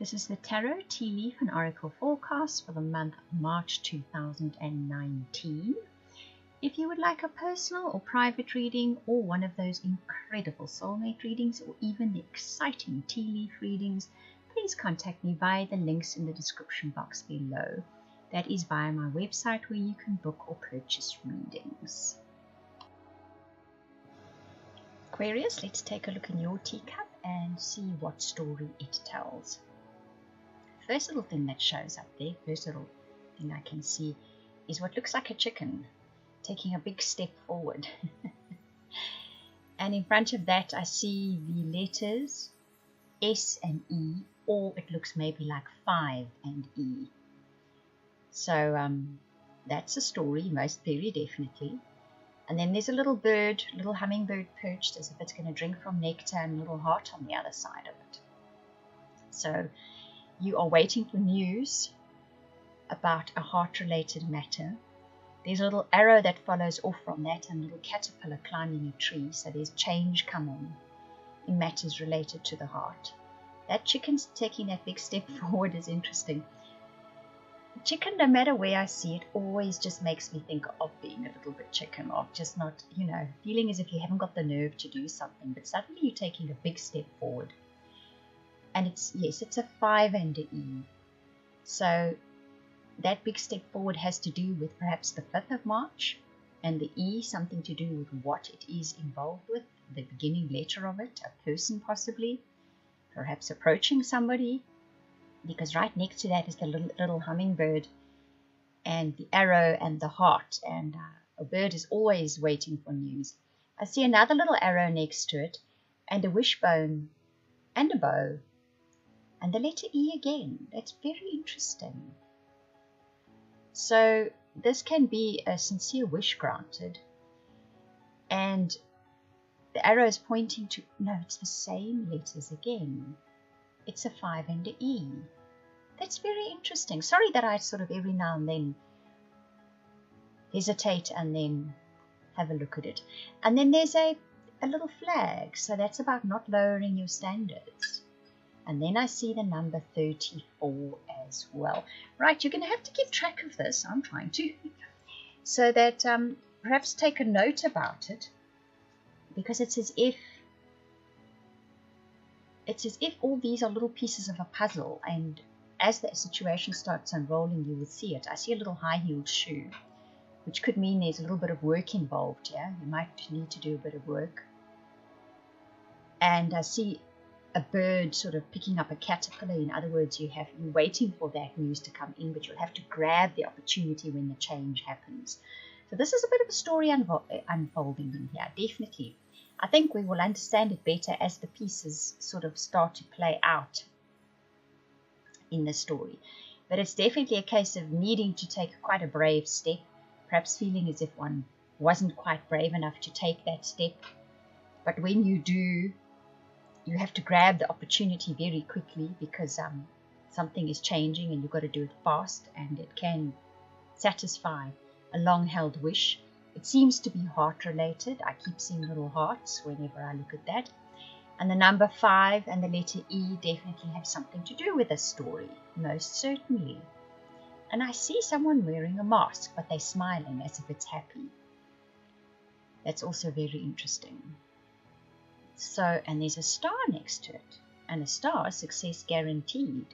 This is the Tarot, Tea Leaf and Oracle forecast for the month of March 2019. If you would like a personal or private reading, or one of those incredible soulmate readings, or even the exciting tea leaf readings, please contact me via the links in the description box below. That is via my website where you can book or purchase readings. Aquarius, let's take a look in your teacup and see what story it tells. First little thing that shows up there, first little thing I can see, is what looks like a chicken taking a big step forward. And in front of that I see the letters S and E, or it looks maybe like 5 and E. So that's a story, most very definitely. And then there's a little bird, little hummingbird perched as if it's going to drink from nectar, and a little heart on the other side of it. So you are waiting for news about a heart-related matter. There's a little arrow that follows off from that, and a little caterpillar climbing a tree. So there's change come on in matters related to the heart. That chicken's taking that big step forward is interesting. Chicken, no matter where I see it, always just makes me think of being a little bit chicken, of just not, feeling as if you haven't got the nerve to do something, but suddenly you're taking a big step forward. And it's a 5 and an E. So that big step forward has to do with perhaps the 5th of March, and the E something to do with what it is involved with, the beginning letter of it, a person possibly, perhaps approaching somebody, because right next to that is the little hummingbird and the arrow and the heart, and a bird is always waiting for news. I see another little arrow next to it, and a wishbone and a bow, and the letter E again. That's very interesting. So this can be a sincere wish granted, and the arrow is pointing to, no, it's the same letters again. It's a 5 and an E. That's very interesting. Sorry that I sort of every now and then hesitate and then have a look at it. And then there's a little flag, so that's about not lowering your standards. And then I see the number 34 as well. Right, you're going to have to keep track of this. I'm trying to. So that perhaps take a note about it, because it's as if all these are little pieces of a puzzle, and as the situation starts unrolling, you will see it. I see a little high-heeled shoe, which could mean there's a little bit of work involved here. You might need to do a bit of work. And I see a bird sort of picking up a caterpillar. In other words, you're waiting for that news to come in, but you'll have to grab the opportunity when the change happens. So this is a bit of a story unfolding in here, definitely. I think we will understand it better as the pieces sort of start to play out in the story. But it's definitely a case of needing to take quite a brave step, perhaps feeling as if one wasn't quite brave enough to take that step. But when you do, you have to grab the opportunity very quickly, because something is changing and you've got to do it fast, and it can satisfy a long-held wish. It seems to be heart-related. I keep seeing little hearts whenever I look at that. And the number 5 and the letter E definitely have something to do with this story, most certainly. And I see someone wearing a mask, but they're smiling as if it's happy. That's also very interesting. So, and there's a star next to it, and a star, success guaranteed.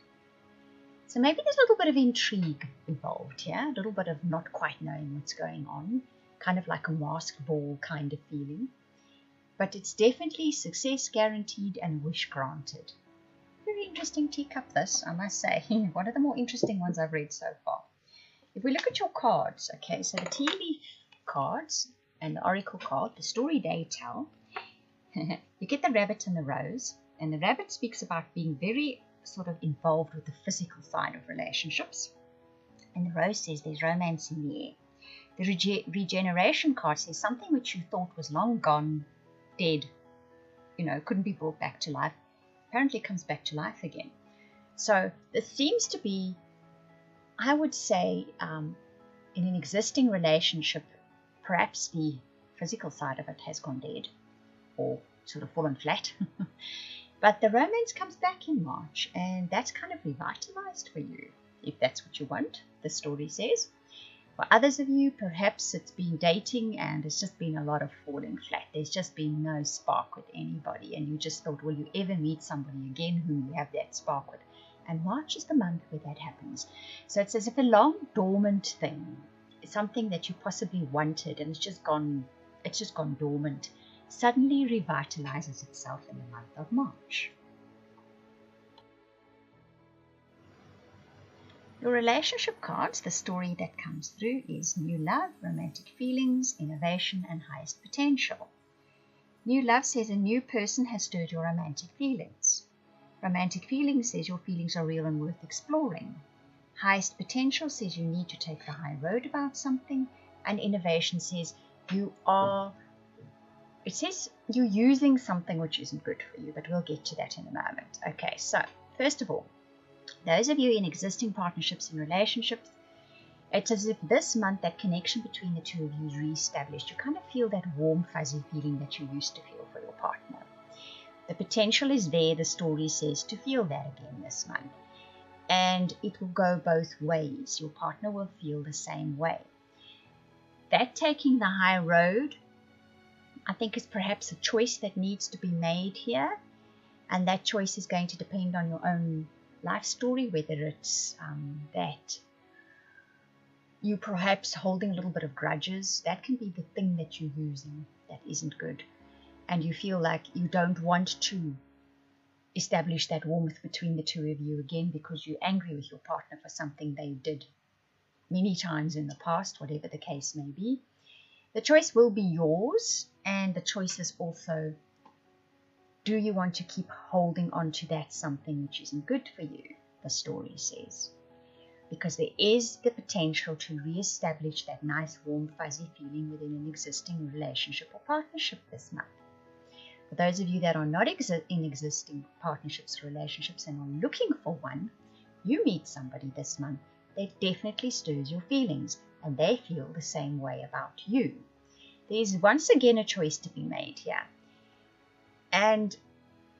So maybe there's a little bit of intrigue involved here, a little bit of not quite knowing what's going on, kind of like a masked ball kind of feeling. But it's definitely success guaranteed and wish granted. Very interesting teacup this, I must say. One of the more interesting ones I've read so far. If we look at your cards, okay, so the tea leaf cards and the oracle card, the story they tell, you get the rabbit and the rose, and the rabbit speaks about being very sort of involved with the physical side of relationships, and the rose says there's romance in the air. The regeneration card says something which you thought was long gone, dead, couldn't be brought back to life, apparently comes back to life again. So this seems to be, I would say, in an existing relationship, perhaps the physical side of it has gone dead, or sort of fallen flat. But the romance comes back in March, and that's kind of revitalized for you, if that's what you want, the story says. For others of you, perhaps it's been dating and it's just been a lot of falling flat. There's just been no spark with anybody, and you just thought, will you ever meet somebody again whom you have that spark with? And March is the month where that happens. So it's as if a long dormant thing, something that you possibly wanted and it's just gone dormant, suddenly revitalizes itself in the month of March. Your relationship cards, the story that comes through is new love, romantic feelings, innovation, and highest potential. New love says a new person has stirred your romantic feelings. Romantic feelings says your feelings are real and worth exploring. Highest potential says you need to take the high road about something. And innovation says you're using something which isn't good for you, but we'll get to that in a moment. Okay, so first of all, those of you in existing partnerships and relationships, it's as if this month that connection between the two of you is re-established. You kind of feel that warm, fuzzy feeling that you used to feel for your partner. The potential is there, the story says, to feel that again this month. And it will go both ways. Your partner will feel the same way. That taking the high road, I think, is perhaps a choice that needs to be made here. And that choice is going to depend on your own life story, whether it's that you perhaps holding a little bit of grudges. That can be the thing that you're using that isn't good, and you feel like you don't want to establish that warmth between the two of you again because you're angry with your partner for something they did many times in the past, whatever the case may be. The choice will be yours, and the choice is also, do you want to keep holding on to that something which isn't good for you, the story says. Because there is the potential to re-establish that nice, warm, fuzzy feeling within an existing relationship or partnership this month. For those of you that are not in existing partnerships or relationships and are looking for one, you meet somebody this month that definitely stirs your feelings, and they feel the same way about you. There's once again a choice to be made here. And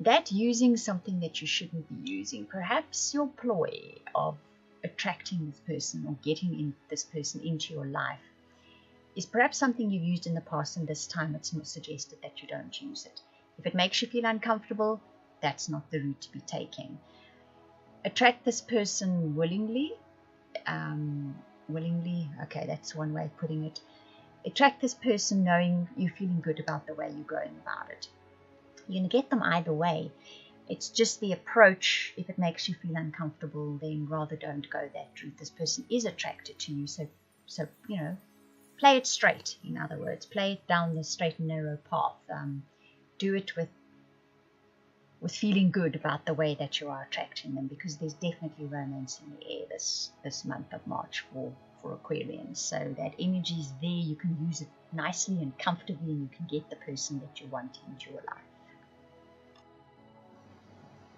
that using something that you shouldn't be using, perhaps your ploy of attracting this person or getting this person into your life, is perhaps something you've used in the past, and this time it's not suggested that you don't use it. If it makes you feel uncomfortable, that's not the route to be taking. Attract this person willingly. Okay, that's one way of putting it. Attract this person knowing you're feeling good about the way you're going about it. You're going to get them either way. It's just the approach. If it makes you feel uncomfortable, then rather don't go that route. This person is attracted to you, so play it straight. In other words, play it down the straight and narrow path. Do it with feeling good about the way that you are attracting them, because there's definitely romance in the air this month of March for Aquarians. So that energy is there. You can use it nicely and comfortably, and you can get the person that you want into your life.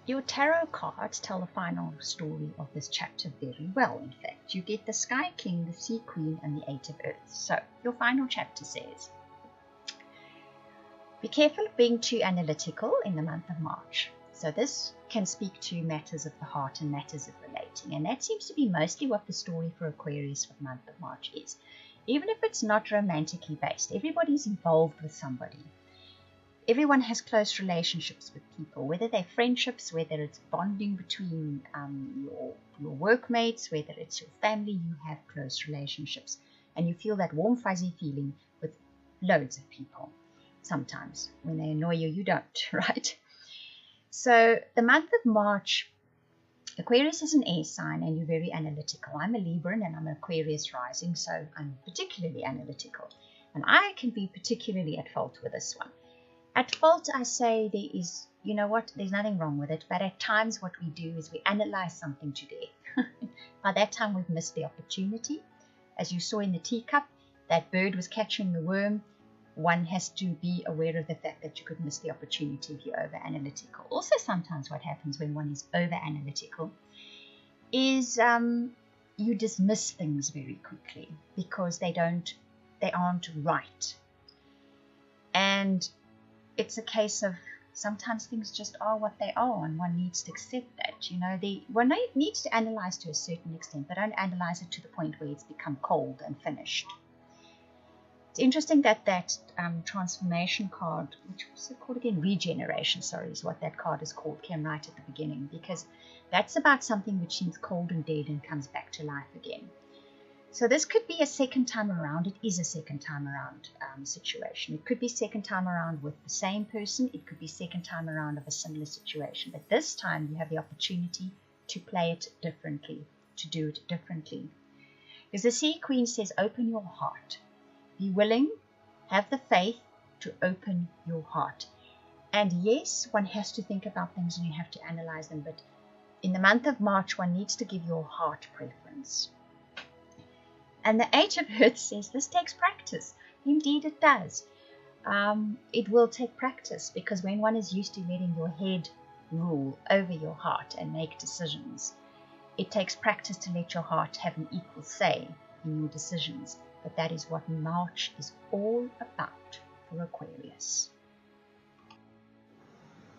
Your tarot cards tell the final story of this chapter very well. In fact, you get the Sky King, the Sea Queen, and the Eight of Earths. So your final chapter says, be careful of being too analytical in the month of March. So this can speak to matters of the heart and matters of relating. And that seems to be mostly what the story for Aquarius for the month of March is. Even if it's not romantically based, everybody's involved with somebody. Everyone has close relationships with people, whether they're friendships, whether it's bonding between your workmates, whether it's your family, you have close relationships. And you feel that warm, fuzzy feeling with loads of people. Sometimes when they annoy you, you don't, right? So the month of March, Aquarius is an air sign and you're very analytical. I'm a Libran and I'm an Aquarius rising, so I'm particularly analytical. And I can be particularly at fault with this one. At fault, I say there is, you know what, there's nothing wrong with it. But at times what we do is we analyze something to death. By that time, we've missed the opportunity. As you saw in the teacup, that bird was catching the worm. One has to be aware of the fact that you could miss the opportunity if you're over-analytical. Also, sometimes what happens when one is over-analytical is you dismiss things very quickly because they aren't right. And it's a case of Sometimes things just are what they are, and one needs to accept that. One needs to analyze to a certain extent, but don't analyze it to the point where it's become cold and finished. It's interesting that transformation card, which was it called again? Regeneration, sorry, is what that card is called, came right at the beginning, because that's about something which seems cold and dead and comes back to life again. So this could be a second time around. It is a second time around situation. It could be second time around with the same person. It could be second time around of a similar situation. But this time you have the opportunity to play it differently, to do it differently. Because the Sea Queen says, open your heart. Be willing, have the faith to open your heart. And yes, one has to think about things and you have to analyze them. But in the month of March, one needs to give your heart preference. And the Eight of Earths says this takes practice. Indeed it does. It will take practice, because when one is used to letting your head rule over your heart and make decisions, it takes practice to let your heart have an equal say in your decisions. But that is what March is all about for Aquarius.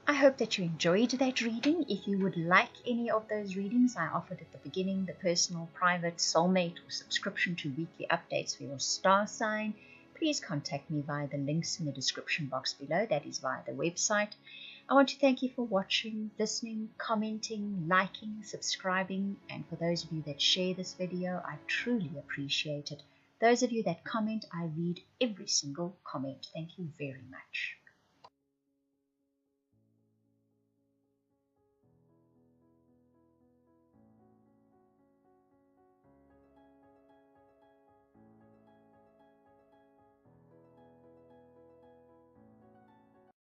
I hope that you enjoyed that reading. If you would like any of those readings I offered at the beginning, the personal, private, soulmate, or subscription to weekly updates for your star sign, please contact me via the links in the description box below. That is via the website. I want to thank you for watching, listening, commenting, liking, subscribing, and for those of you that share this video, I truly appreciate it. Those of you that comment, I read every single comment. Thank you very much.